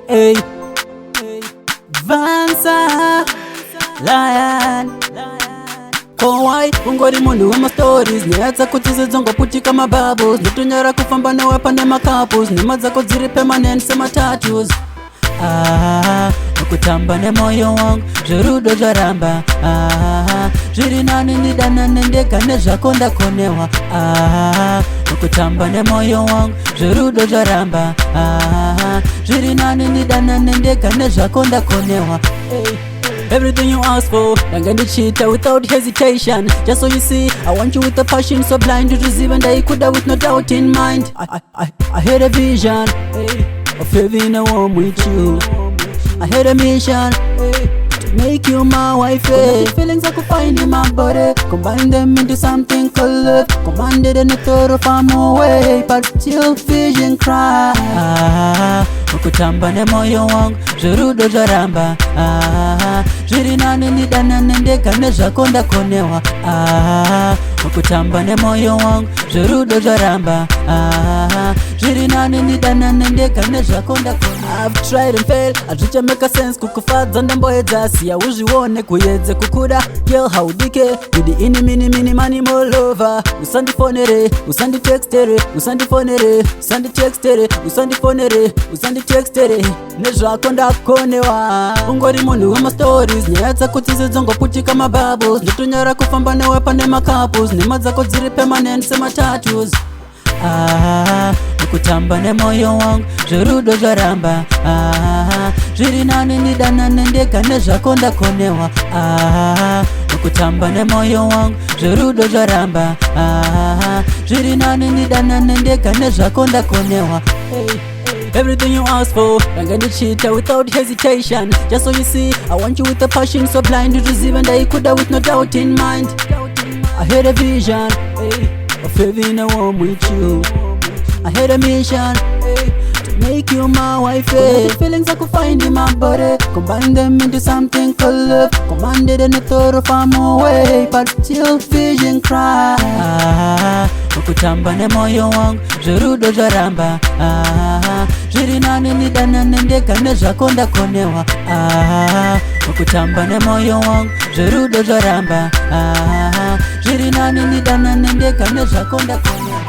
Hey, Vansa, Lion. Kowai, ungori munhu wema stories. Nyaya kuti zidzongoputika mabubbles. Ndotonyara kufamba newe pane makapus. Nhema dzako dziri permanent sema tattoos. Kutamba nemoyo wangu zverudo zvaramba. Zviri nani ndidanane ndega nezvako ndakonewa. Kutamba nemoyo wangu zverudo zvaramba. Zviri nani ndidanane ndega nezvako ndakonewa. Everything you ask for, I'm gonna cheat without hesitation. Just so you see, I want you with a passion so blind to receive, and I could have with no doubt in mind. I had a vision of having a home with you. I had a mission to make you my wife. The feelings I could find in my body, combine them into something called love. Commanded and I thought of I'm away, but still vision cry. Kutamba nemoyo wangu zverudo zvaramba. Zviri nani ndidanane ndega nezvako ndakonewa. Kutamba nemoyo wangu zverudo zvaramba. Zviri nani ndidanane ndega nezvako ndakonewa. I've tried and failed, hazvichameka sense kukufadza ndamboedza. Siya uzvione kuedze kukuda. Girl haudike, with the mini money all over. Usandifonere, usanditextere, usandifonere, usanditextere, usandifonere, usanditextere. Nezvako ndakonewa. Ungori munhu wema stories. Nyaya dzako dzidzongoputika mabubbles. Ndotonyara kufamba newe pane makapus. Nhema dzako dziri permanent sema tattoos. Kutamba nemoyo wangu zverudo zvaramba. Zviri nani ndidanane ndega nezvako ndakonewa. Kutamba nemoyo wangu zverudo zvaramba. Zviri nani ndidanane ndega nezvako ndakonewa. Everything you ask for, I'm gonna cheat without hesitation. Just so you see, I want you with a passion so blind to receive, and I could have with no doubt in mind. I had a vision of having a home with you. I had a mission to make you my wife. The feelings I could find in my body, combine them into something called love. Commanded and I thought of I'm away, but still vision cry. Kutamba nemoyo wangu zverudo zvaramba. Zviri nani ndidanane ndega nezvako ndakonewa. Kutamba nemoyo wangu zverudo zvaramba. Zviri nani ndidanane ndega nezvako ndakonewa.